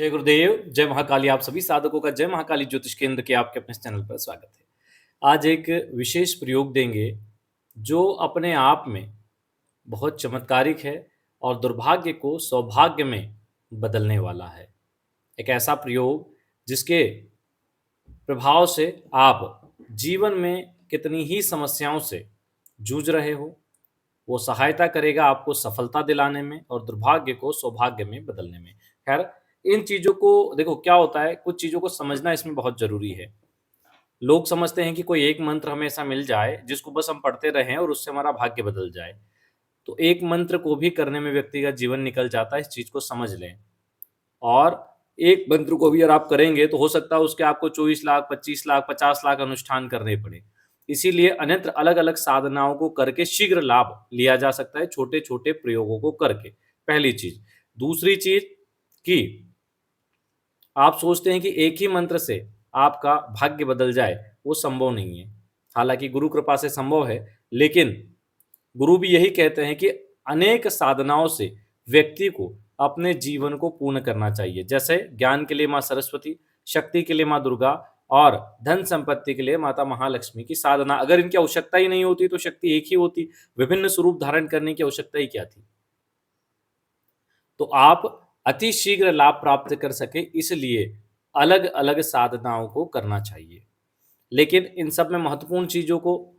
जय गुरुदेव, जय महाकाली। आप सभी साधकों का जय महाकाली ज्योतिष केंद्र के आपके अपने इस चैनल पर स्वागत है। आज एक विशेष प्रयोग देंगे जो अपने आप में बहुत चमत्कारिक है और दुर्भाग्य को सौभाग्य में बदलने वाला है। एक ऐसा प्रयोग जिसके प्रभाव से आप जीवन में कितनी ही समस्याओं से जूझ रहे हो, वो सहायता करेगा आपको सफलता दिलाने में और दुर्भाग्य को सौभाग्य में बदलने में। खैर, इन चीज़ों को देखो क्या होता है, कुछ चीज़ों को समझना इसमें बहुत ज़रूरी है। लोग समझते हैं कि कोई एक मंत्र हमें ऐसा मिल जाए जिसको बस हम पढ़ते रहें और उससे हमारा भाग्य बदल जाए। तो एक मंत्र को भी करने में व्यक्ति का जीवन निकल जाता है, इस चीज़ को समझ लें। और एक मंत्र को भी अगर आप करेंगे तो हो सकता है उसके आपको 24 लाख, 25 लाख, 50 लाख अनुष्ठान करने पड़े। इसीलिए अन्यत्र अलग-अलग साधनाओं को करके शीघ्र लाभ लिया जा सकता है, छोटे-छोटे प्रयोगों को करके, पहली चीज़। दूसरी चीज़ कि आप सोचते हैं कि एक ही मंत्र से आपका भाग्य बदल जाए, वो संभव नहीं है। हालाँकि गुरु कृपा से संभव है, लेकिन गुरु भी यही कहते हैं कि अनेक साधनाओं से व्यक्ति को अपने जीवन को पूर्ण करना चाहिए। जैसे ज्ञान के लिए माँ सरस्वती, शक्ति के लिए माँ दुर्गा और धन संपत्ति के लिए माता महालक्ष्मी की साधना। अगर इनकी आवश्यकता ही नहीं होती तो शक्ति एक ही होती, विभिन्न स्वरूप धारण करने की आवश्यकता ही क्या थी? तो आप अति शीघ्र लाभ प्राप्त कर सके, इसलिए अलग-अलग साधनाओं को करना चाहिए। लेकिन इन सब में महत्वपूर्ण चीज़ों को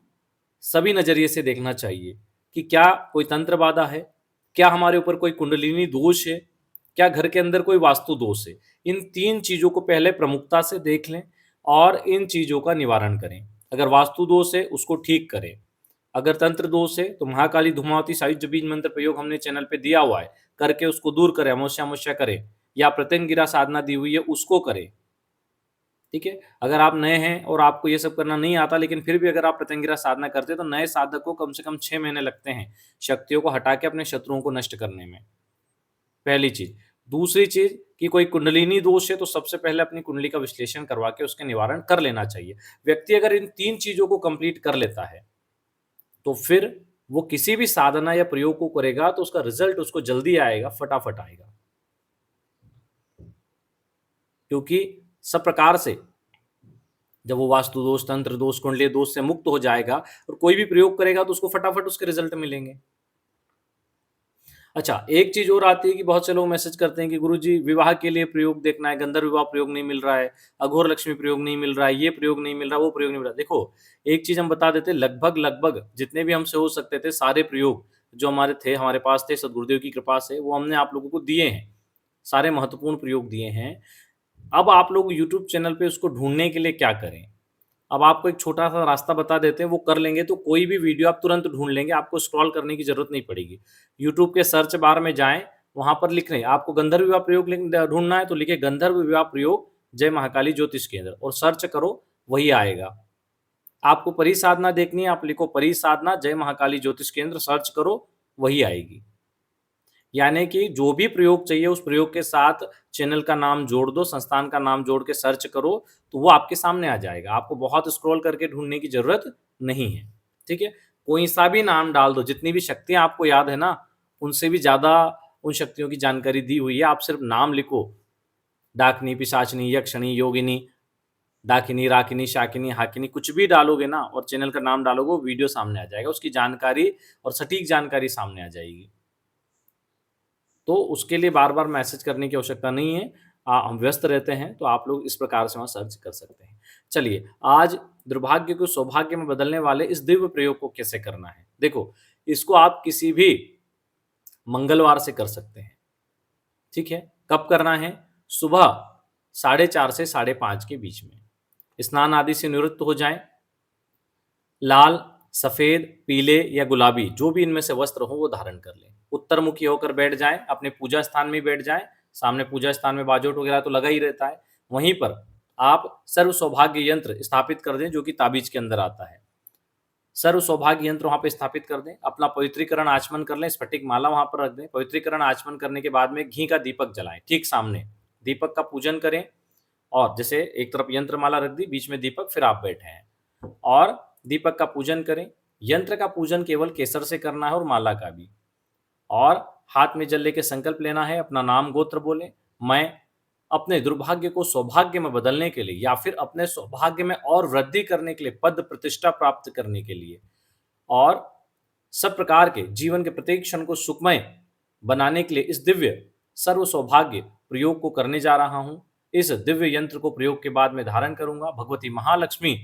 सभी नज़रिए से देखना चाहिए कि क्या कोई तंत्र बाधा है? क्या हमारे ऊपर कोई कुंडलिनी दोष है? क्या घर के अंदर कोई वास्तु दोष है? इन 3 चीज़ों को पहले प्रमुखता से देख लें और इन चीज़ों का निवारण करें। अगर वास्तु दोष है, उसको ठीक करें। अगर तंत्र दोष है, तो महाकाली धूमावती सायुज्य बीज मंत्र प्रयोग हमने चैनल पे दिया हुआ है, करके उसको दूर करें, अमावस्या-अमावस्या करें या प्रत्यंगिरा साधना दी हुई है, उसको करें। ठीक है? अगर आप नए हैं और आपको ये सब करना नहीं आता, लेकिन फिर भी अगर आप प्रत्यंगिरा साधना करते हैं, तो नए साधक को कम से कम 6 महीने लगते हैं, शक्तियों को हटा के अपने शत्रुओं को नष्ट करने में, पहली चीज़। दूसरी चीज़ कि कोई कुंडलिनी दोष है, तो सबसे पहले अपनी कुंडली का विश्लेषण करवा के उसके निवारण कर लेना चाहिए। व्यक्ति अगर इन 3 चीज़ों को कंप्लीट कर लेता है, तो फिर वो किसी भी साधना या प्रयोग को करेगा, तो उसका रिज़ल्ट उसको जल्दी आएगा, फटाफट आएगा। क्योंकि सब प्रकार से जब वो वास्तु दोष, तंत्र दोष, कुंडली दोष से मुक्त हो जाएगा और कोई भी प्रयोग करेगा तो उसको फटाफट उसके रिजल्ट मिलेंगे। अच्छा, एक चीज़ और आती है कि बहुत से लोग मैसेज करते हैं कि गुरुजी विवाह के लिए प्रयोग देखना है, गंधर्व विवाह प्रयोग नहीं मिल रहा है, अघोर लक्ष्मी प्रयोग नहीं मिल रहा है, ये प्रयोग नहीं मिल रहा, वो प्रयोग नहीं मिल रहा। देखो, एक चीज़ हम बता देते हैं, लगभग जितने भी हमसे हो सकते थे सारे प्रयोग जो हमारे थे, हमारे पास थे सद्गुरुदेव की कृपा से, वो हमने आप लोगों को दिए हैं। सारे महत्वपूर्ण प्रयोग दिए हैं। अब आप लोग यूट्यूब चैनल पे उसको ढूँढने के लिए क्या करें? अब आपको एक छोटा-सा रास्ता बता देते हैं, वो कर लेंगे तो कोई भी वीडियो आप तुरंत ढूँढ लेंगे, आपको स्क्रॉल करने की ज़रूरत नहीं पड़ेगी। यूट्यूब के सर्च बार में जाएँ, वहाँ पर लिख रहे हैं, आपको गंधर्व विवाह प्रयोग ढूँढना है तो लिखिए गंधर्व विवाह प्रयोग जय महाकाली ज्योतिष केंद्र और सर्च करो, वही आएगा। आपको परिसाधना देखनी है, आप लिखो परिसाधना जय महाकाली ज्योतिष केंद्र सर्च करो, वही आएगी। यानी कि जो भी प्रयोग चाहिए उस प्रयोग के साथ चैनल का नाम जोड़ दो, संस्थान का नाम जोड़ के सर्च करो, तो वो आपके सामने आ जाएगा। आपको बहुत स्क्रॉल करके ढूँढने की ज़रूरत नहीं है, ठीक है? कोई-सा भी नाम डाल दो, जितनी भी शक्तियाँ आपको याद है ना, उनसे भी ज़्यादा उन शक्तियों की जानकारी दी हुई है। आप सिर्फ नाम लिखो, डाकिनी, पिशाचिनी, यक्षिणी, योगिनी, डाकिनी, राकिनी, शाकिनी, हाकिनी कुछ भी डालोगे ना और चैनल का नाम डालोगे, वो वीडियो सामने आ जाएगा। उसकी जानकारी और सटीक जानकारी सामने आ जाएगी। तो उसके लिए बार-बार मैसेज करने की आवश्यकता नहीं है। हम व्यस्त रहते हैं, तो आप लोग इस प्रकार से वहाँ सर्च कर सकते हैं। चलिए, आज दुर्भाग्य को सौभाग्य में बदलने वाले इस दिव्य प्रयोग को कैसे करना है? देखो, इसको आप किसी भी मंगलवार से कर सकते हैं, ठीक है? कब करना है? सुबह 4:30 से 5:30 के बीच में। स्नान आदि से निवृत्त हो जाएँ, लाल, सफ़ेद, पीले या गुलाबी जो भी इनमें से वस्त्र हो वो धारण कर लें। उत्तरमुखी होकर बैठ जाएँ, अपने पूजा स्थान में बैठ जाएँ, सामने पूजा स्थान में बाजोट वगैरह तो लगा ही रहता है। वहीं पर आप सर्व सौभाग्य यंत्र स्थापित कर दें जो कि ताबीज़ के अंदर आता है। सर्व सौभाग्य यंत्र वहाँ पे स्थापित कर दें, अपना पवित्रीकरण आचमन कर लें, स्फटिक माला वहाँ पर रख दें। पवित्रीकरण आचमन करने के बाद में घी का दीपक जलाएँ, ठीक सामने। दीपक का पूजन करें और जैसे एक तरफ यंत्र माला रख दी, बीच में दीपक, फिर आप बैठे हैं और दीपक का पूजन करें। यंत्र का पूजन केवल केसर से करना है और माला का भी। और हाथ में जल लेके संकल्प लेना है, अपना नाम गोत्र बोलें। मैं अपने दुर्भाग्य को सौभाग्य में बदलने के लिए या फिर अपने सौभाग्य में और वृद्धि करने के लिए, पद प्रतिष्ठा प्राप्त करने के लिए और सब प्रकार के जीवन के प्रत्येक क्षण को सुखमय बनाने के लिए इस दिव्य सर्व सौभाग्य प्रयोग को करने जा रहा हूं। इस दिव्य यंत्र को प्रयोग के बाद मैं धारण करूंगा। भगवती महालक्ष्मी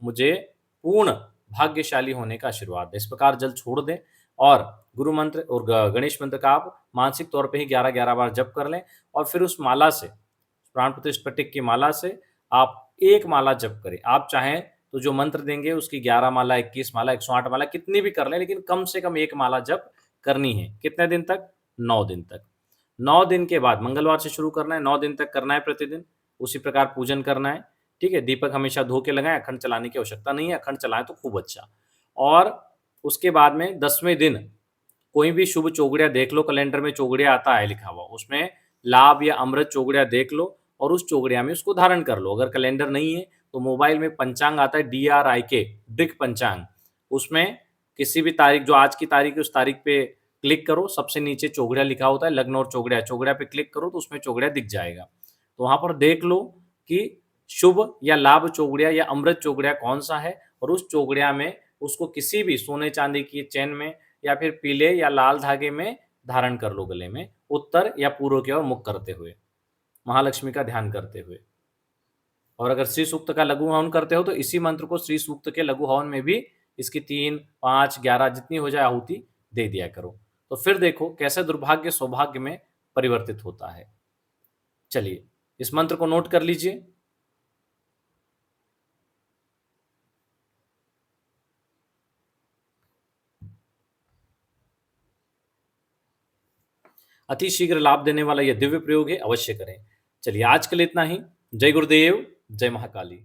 मुझे पूर्ण भाग्यशाली होने का आशीर्वाद दें। इस प्रकार जल छोड़ दें और गुरु मंत्र और गणेश मंत्र का आप मानसिक तौर पे ही 11-11 बार जप कर लें और फिर उस माला से, प्राण प्रतिष्ठा स्फटिक की माला से आप एक माला जप करें। आप चाहें तो जो मंत्र देंगे उसकी 11 माला, 21 माला, 108 माला कितनी भी कर लें, लेकिन कम से कम एक माला जप करनी है। कितने दिन तक? 9 दिन तक। 9 दिन के बाद मंगलवार से शुरू करना है, 9 दिन तक करना है प्रतिदिन। उसी प्रकार पूजन करना है, ठीक है? दीपक हमेशा धो के लगाएं, अखंड चलाने की आवश्यकता नहीं है, अखंड चलाएं तो खूब अच्छा। और उसके बाद में 10वें दिन कोई भी शुभ चौगड़िया देख लो, कैलेंडर में चौगड़िया आता है लिखा हुआ, उसमें लाभ या अमृत चौगड़िया देख लो और उस चौगड़िया में उसको धारण कर लो। अगर कैलेंडर नहीं है तो मोबाइल में पंचांग आता है, DRIK, दिक पंचांग, उसमें किसी भी तारीख, जो आज की तारीख है उस तारीख पे क्लिक करो, सबसे नीचे चौगड़िया लिखा होता है, लग्न और चौगड़िया, चौगड़िया पे क्लिक करो तो उसमें चौगड़िया दिख जाएगा। तो वहां पर देख लो कि शुभ या लाभ चौगड़िया या अमृत चौगड़िया कौन सा है और उस चौगड़िया में उसको किसी भी सोने चांदी की चेन में या फिर पीले या लाल धागे में धारण कर लो, गले में, उत्तर या पूर्व की ओर मुख करते हुए, महालक्ष्मी का ध्यान करते हुए। और अगर श्री सूक्त का लघु हवन करते हो तो इसी मंत्र को श्री सूक्त के लघु हवन में भी इसकी 3, 5, 11 जितनी हो जाए आहुति दे दिया करो। तो फिर देखो कैसे दुर्भाग्य सौभाग्य में परिवर्तित होता है। चलिए इस मंत्र को नोट कर लीजिए। अति शीघ्र लाभ देने वाला यह दिव्य प्रयोग है, अवश्य करें। चलिए आज के लिए इतना ही। जय गुरुदेव, जय महाकाली।